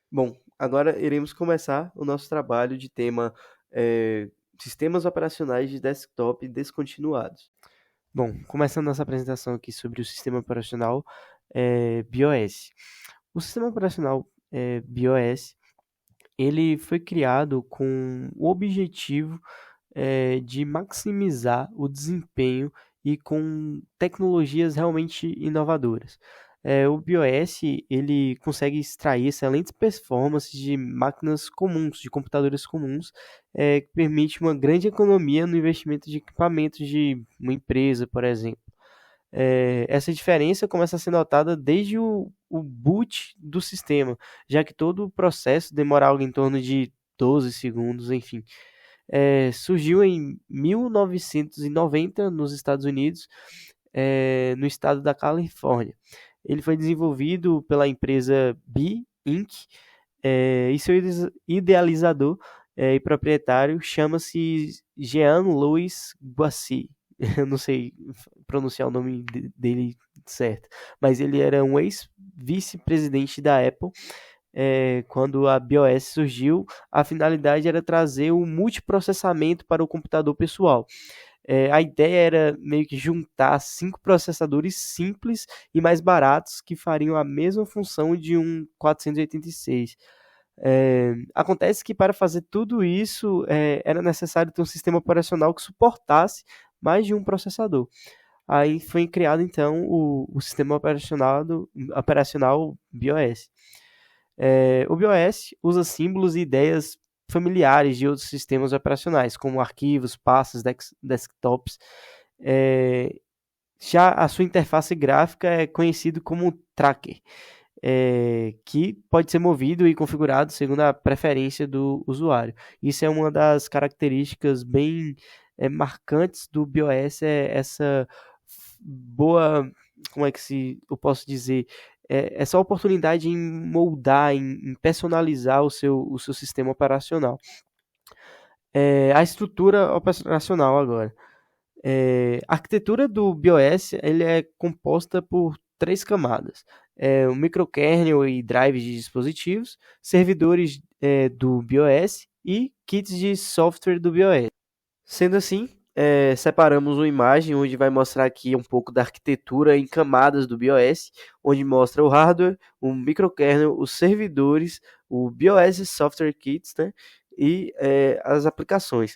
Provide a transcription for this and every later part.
Bom, agora iremos começar o nosso trabalho de tema Sistemas Operacionais de Desktop Descontinuados. Bom, começando nossa apresentação aqui sobre o sistema operacional BIOS. O sistema operacional BIOS ele foi criado com o objetivo de maximizar o desempenho e com tecnologias realmente inovadoras. O BIOS ele consegue extrair excelentes performances de máquinas comuns, de computadores comuns, que permite uma grande economia no investimento de equipamentos de uma empresa, por exemplo. Essa diferença começa a ser notada desde o boot do sistema, já que todo o processo demora algo em torno de 12 segundos, enfim. Surgiu em 1990 nos Estados Unidos, no estado da Califórnia. Ele foi desenvolvido pela empresa B Inc. E seu idealizador e proprietário chama-se Jean-Louis Boissy. Eu não sei pronunciar o nome dele certo, mas ele era um ex-vice-presidente da Apple. Quando a BIOS surgiu, a finalidade era trazer o multiprocessamento para o computador pessoal. A ideia era meio que juntar 5 processadores simples e mais baratos que fariam a mesma função de um 486. Acontece que para fazer tudo isso era necessário ter um sistema operacional que suportasse mais de um processador. Aí foi criado então o sistema operacional BIOS. O BIOS usa símbolos e ideias familiares de outros sistemas operacionais, como arquivos, pastas, desktops. É, Já a sua interface gráfica é conhecido como tracker, que pode ser movido e configurado segundo a preferência do usuário. Isso é uma das características bem marcantes do BIOS, é essa boa, como é que eu posso dizer, essa oportunidade em moldar, em personalizar o seu sistema operacional. A estrutura operacional agora. A arquitetura do BIOS ele é composta por três camadas: o microkernel e drives de dispositivos, servidores do BIOS e kits de software do BIOS. Sendo assim, separamos uma imagem onde vai mostrar aqui um pouco da arquitetura em camadas do BIOS, onde mostra o hardware, o microkernel, os servidores, o BIOS Software Kits, né, e as aplicações.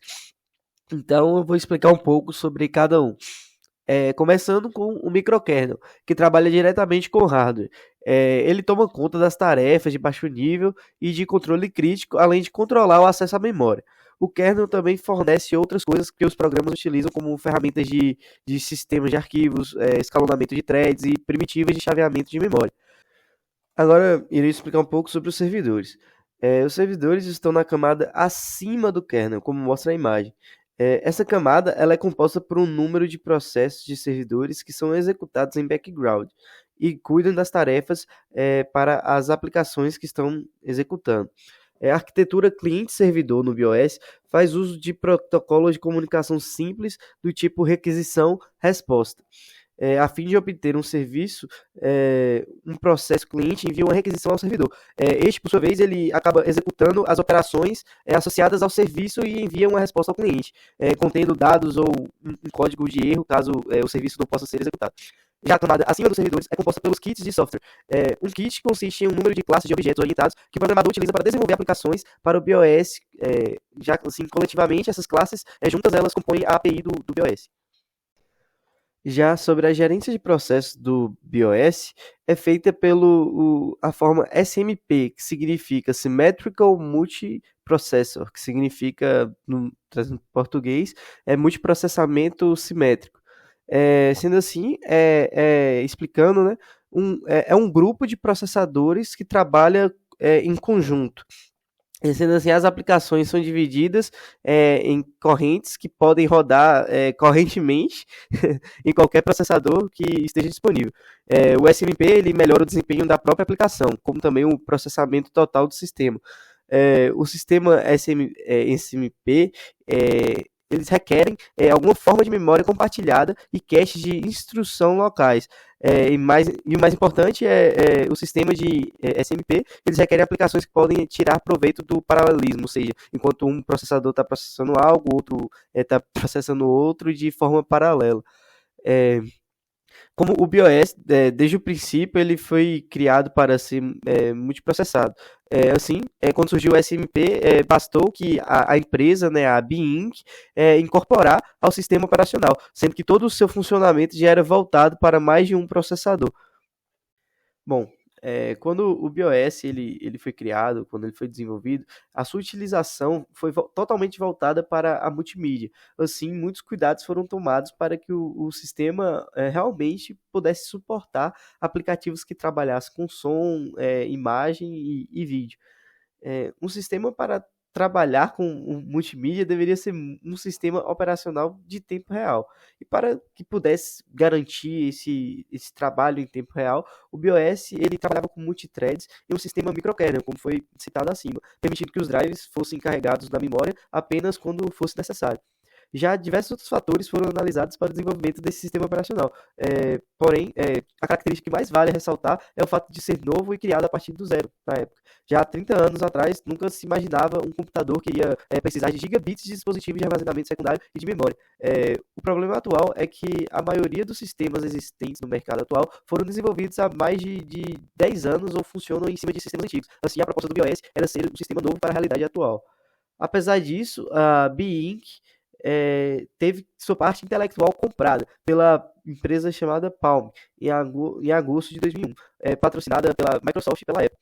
Então, eu vou explicar um pouco sobre cada um. Começando com o microkernel, que trabalha diretamente com o hardware. Ele toma conta das tarefas de baixo nível e de controle crítico, além de controlar o acesso à memória. O kernel também fornece outras coisas que os programas utilizam, como ferramentas de sistemas de arquivos, escalonamento de threads e primitivas de chaveamento de memória. Agora, irei explicar um pouco sobre os servidores. Os servidores estão na camada acima do kernel, como mostra a imagem. Essa camada ela é composta por um número de processos de servidores que são executados em background e cuidam das tarefas para as aplicações que estão executando. A arquitetura cliente-servidor no BIOS faz uso de protocolos de comunicação simples do tipo requisição-resposta. A fim de obter um serviço, um processo cliente envia uma requisição ao servidor. Este, por sua vez, ele acaba executando as operações associadas ao serviço e envia uma resposta ao cliente, contendo dados ou um código de erro, caso o serviço não possa ser executado. Já a camada acima dos servidores é composta pelos kits de software. Um kit consiste em um número de classes de objetos orientados que o programador utiliza para desenvolver aplicações para o BIOS. Já assim, coletivamente, essas classes, juntas, elas compõem a API do BIOS. Já sobre a gerência de processos do BIOS, é feita a forma SMP, que significa Symmetrical Multiprocessor, que significa, trazendo para português, multiprocessamento simétrico. Sendo assim, explicando, né, é um grupo de processadores que trabalha em conjunto. Sendo assim, as aplicações são divididas em correntes que podem rodar correntemente em qualquer processador que esteja disponível. O SMP ele melhora o desempenho da própria aplicação, como também o processamento total do sistema. O sistema SMP eles requerem alguma forma de memória compartilhada e caches de instrução locais. E o mais importante é o sistema de SMP, eles requerem aplicações que podem tirar proveito do paralelismo, ou seja, enquanto um processador está processando algo, o outro está processando outro de forma paralela. É, como o BIOS, desde o princípio, ele foi criado para ser multiprocessado. Assim, quando surgiu o SMP, bastou que a empresa, né, a BINC, incorporar ao sistema operacional, sendo que todo o seu funcionamento já era voltado para mais de um processador. Bom, quando o BIOS ele foi criado, quando ele foi desenvolvido, a sua utilização foi totalmente voltada para a multimídia. Assim, muitos cuidados foram tomados para que o sistema realmente pudesse suportar aplicativos que trabalhassem com som, imagem e vídeo. Um sistema para trabalhar com o multimídia deveria ser um sistema operacional de tempo real. E para que pudesse garantir esse trabalho em tempo real, o BIOS ele trabalhava com multithreads e um sistema microkernel, como foi citado acima, permitindo que os drives fossem carregados da memória apenas quando fosse necessário. Já diversos outros fatores foram analisados para o desenvolvimento desse sistema operacional. Porém, a característica que mais vale ressaltar é o fato de ser novo e criado a partir do zero, na época. Já há 30 anos atrás, nunca se imaginava um computador que ia precisar de gigabits de dispositivos de armazenamento secundário e de memória. O problema atual é que a maioria dos sistemas existentes no mercado atual foram desenvolvidos há mais de 10 anos ou funcionam em cima de sistemas antigos. Assim, a proposta do BIOS era ser um sistema novo para a realidade atual. Apesar disso, a B-Inc. Teve sua parte intelectual comprada pela empresa chamada Palm em agosto de 2001, patrocinada pela Microsoft e pela Apple.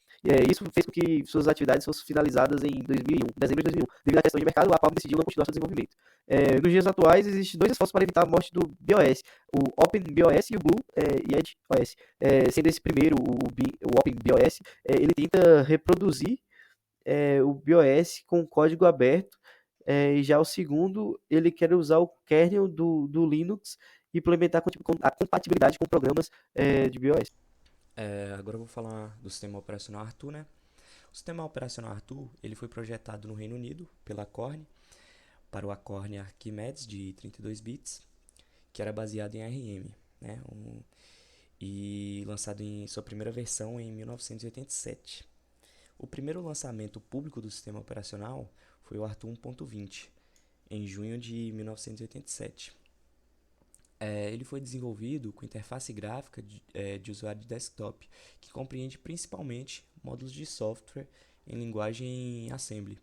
Isso fez com que suas atividades fossem finalizadas em 2001, dezembro de 2001. Devido à questão de mercado, a Palm decidiu não continuar seu desenvolvimento. Nos dias atuais, existem dois esforços para evitar a morte do BIOS, o OpenBIOS e o Blue Edge OS. Sendo esse primeiro, o OpenBIOS, ele tenta reproduzir o BIOS com código aberto, e já o segundo, ele quer usar o kernel do Linux e implementar a compatibilidade com programas de BIOS. Agora eu vou falar do sistema operacional Arthur, né? O sistema operacional Arthur ele foi projetado no Reino Unido pela Corne para o Acorn Archimedes de 32 bits, que era baseado em ARM, né? E lançado em sua primeira versão em 1987. O primeiro lançamento público do sistema operacional foi o Arthur 1.20, em junho de 1987. Ele foi desenvolvido com interface gráfica de usuário de desktop, que compreende principalmente módulos de software em linguagem Assembly,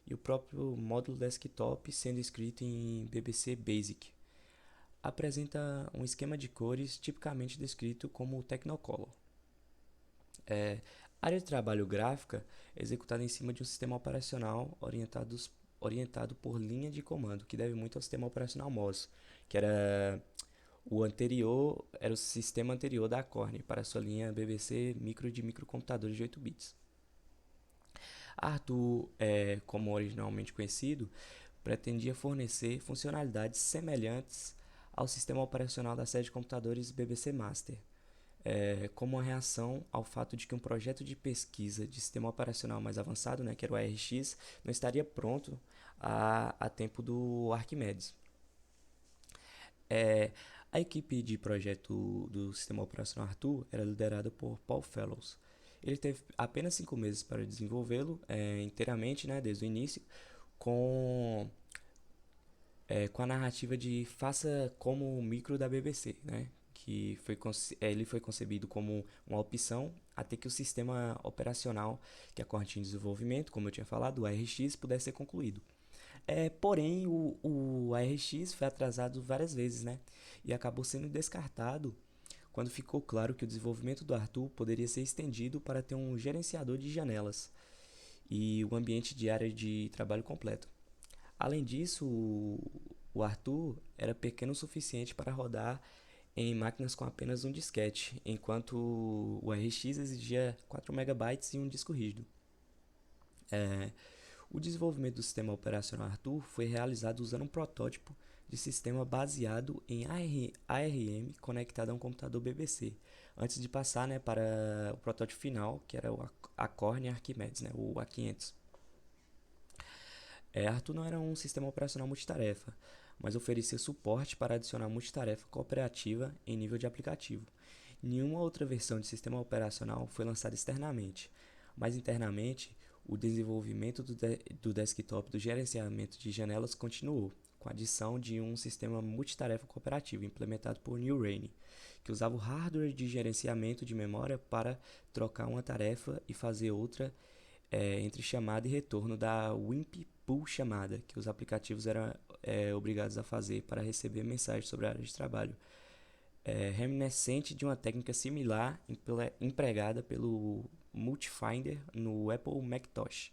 e o próprio módulo desktop sendo escrito em BBC Basic. Apresenta um esquema de cores tipicamente descrito como Technicolor. Área de trabalho gráfica executada em cima de um sistema operacional orientado por linha de comando, que deve muito ao sistema operacional MOS, que era o sistema anterior da Corne para sua linha BBC micro de microcomputadores de 8 bits. Arthur, como originalmente conhecido, pretendia fornecer funcionalidades semelhantes ao sistema operacional da série de computadores BBC Master, como uma reação ao fato de que um projeto de pesquisa de sistema operacional mais avançado, né, que era o ARX, não estaria pronto a tempo do Arquimedes. A equipe de projeto do sistema operacional Arthur era liderada por Paul Fellows. Ele teve apenas 5 meses para desenvolvê-lo inteiramente, né, desde o início, com com a narrativa de faça como o micro da BBC, né? Que ele foi concebido como uma opção até que o sistema operacional que a corrente de desenvolvimento, como eu tinha falado, o ARX, pudesse ser concluído. Porém, o ARX foi atrasado várias vezes, né? E acabou sendo descartado quando ficou claro que o desenvolvimento do Arthur poderia ser estendido para ter um gerenciador de janelas e um ambiente de área de trabalho completo. Além disso, o Arthur era pequeno o suficiente para rodar em máquinas com apenas um disquete, enquanto o RX exigia 4 megabytes e um disco rígido. O desenvolvimento do sistema operacional Arthur foi realizado usando um protótipo de sistema baseado em ARM conectado a um computador BBC, antes de passar, né, para o protótipo final, que era o Acorn Archimedes, né, o A500. Arthur não era um sistema operacional multitarefa, mas oferecia suporte para adicionar multitarefa cooperativa em nível de aplicativo. Nenhuma outra versão de sistema operacional foi lançada externamente, mas internamente o desenvolvimento do desktop do gerenciamento de janelas continuou, com a adição de um sistema multitarefa cooperativo implementado por New Rainy, que usava o hardware de gerenciamento de memória para trocar uma tarefa e fazer outra entre chamada e retorno da WIMP Pool chamada, que os aplicativos eram obrigados a fazer para receber mensagens sobre a área de trabalho, reminiscente de uma técnica similar empregada pelo Multifinder no Apple Macintosh.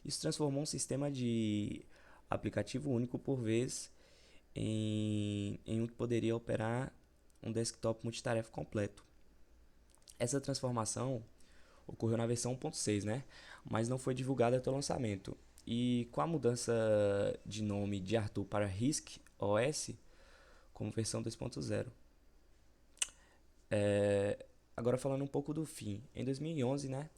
Isso transformou um sistema de aplicativo único por vez em um que poderia operar um desktop multitarefa completo. Essa transformação ocorreu na versão 1.6, né? Mas não foi divulgada até o lançamento. E com a mudança de nome de Arthur para RISC OS como versão 2.0. Agora falando um pouco do fim. Em 2011, né,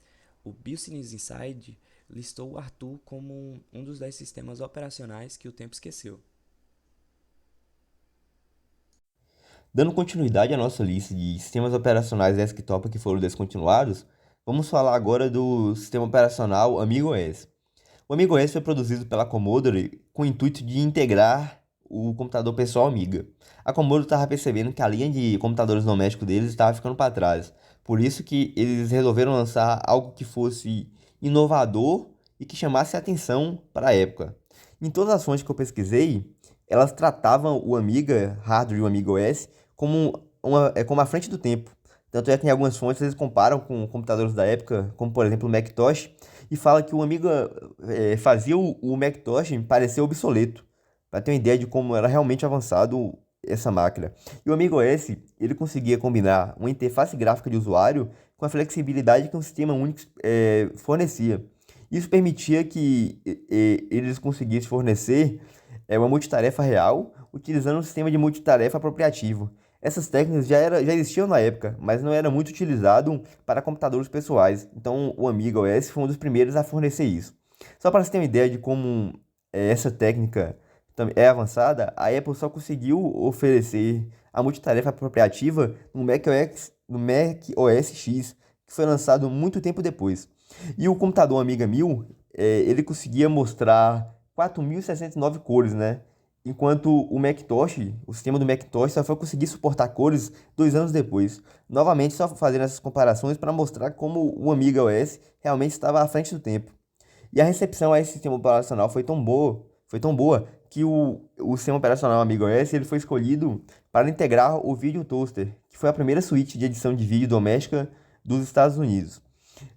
o Business Insider listou o Arthur como um dos 10 sistemas operacionais que o tempo esqueceu. Dando continuidade à nossa lista de sistemas operacionais desktop que foram descontinuados, vamos falar agora do sistema operacional AmigoOS. O AmigoOS foi produzido pela Commodore com o intuito de integrar o computador pessoal Amiga. A Commodore estava percebendo que a linha de computadores domésticos deles estava ficando para trás. Por isso que eles resolveram lançar algo que fosse inovador e que chamasse a atenção para a época. Em todas as fontes que eu pesquisei, elas tratavam o Amiga, hardware e o AmigoOS como a frente do tempo. Tanto é que em algumas fontes eles comparam com computadores da época, como por exemplo o Macintosh, e fala que o Amiga fazia o Macintosh parecer obsoleto, para ter uma ideia de como era realmente avançado essa máquina. E o AmigoOS, ele conseguia combinar uma interface gráfica de usuário com a flexibilidade que um sistema único fornecia. Isso permitia que eles conseguissem fornecer uma multitarefa real, utilizando um sistema de multitarefa apropriativo. Essas técnicas já existiam na época, mas não era muito utilizado para computadores pessoais. Então, o Amiga OS foi um dos primeiros a fornecer isso. Só para você ter uma ideia de como essa técnica é avançada, a Apple só conseguiu oferecer a multitarefa apropriativa no Mac OS X, que foi lançado muito tempo depois. E o computador Amiga 1000, ele conseguia mostrar 4.069 cores, né? Enquanto o sistema do Macintosh só foi conseguir suportar cores 2 anos depois. Novamente, só fazendo essas comparações para mostrar como o Amiga OS realmente estava à frente do tempo. E a recepção a esse sistema operacional foi tão boa que o sistema operacional Amiga OS ele foi escolhido para integrar o Video Toaster, que foi a primeira suíte de edição de vídeo doméstica dos Estados Unidos.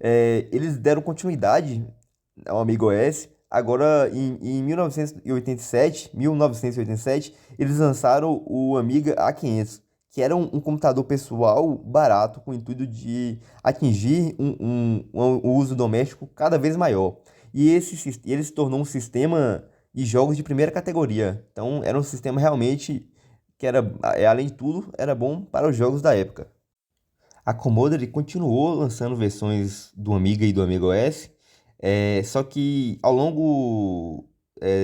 Eles deram continuidade ao Amiga OS. Agora, em 1987, eles lançaram o Amiga A500, que era um computador pessoal barato, com o intuito de atingir um uso doméstico cada vez maior. E ele se tornou um sistema de jogos de primeira categoria. Então, era um sistema realmente que era, além de tudo, era bom para os jogos da época. A Commodore continuou lançando versões do Amiga e do Amiga OS, só que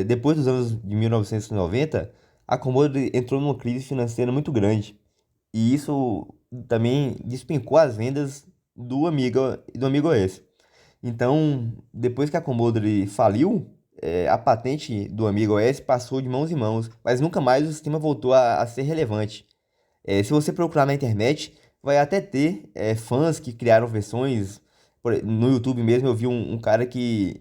depois dos anos de 1990, a Commodore entrou numa crise financeira muito grande. E isso também despencou as vendas do Amiga e do Amiga OS. Então, depois que a Commodore faliu, a patente do Amiga OS passou de mãos em mãos, mas nunca mais o sistema voltou a ser relevante. Se você procurar na internet, vai até ter fãs que criaram versões. No YouTube mesmo eu vi um cara que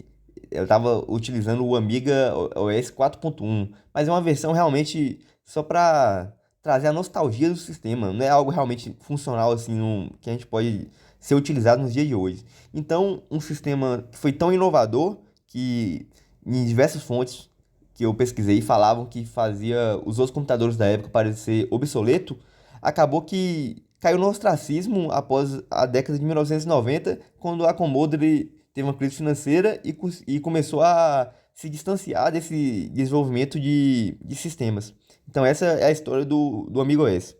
estava utilizando o Amiga OS 4.1, mas é uma versão realmente só para trazer a nostalgia do sistema, não é algo realmente funcional assim que a gente pode ser utilizado nos dias de hoje. Então, um sistema que foi tão inovador que em diversas fontes que eu pesquisei falavam que fazia os outros computadores da época parecer obsoleto, acabou que caiu no ostracismo após a década de 1990, quando a Commodore teve uma crise financeira e começou a se distanciar desse desenvolvimento de sistemas. Então essa é a história do Amiga OS.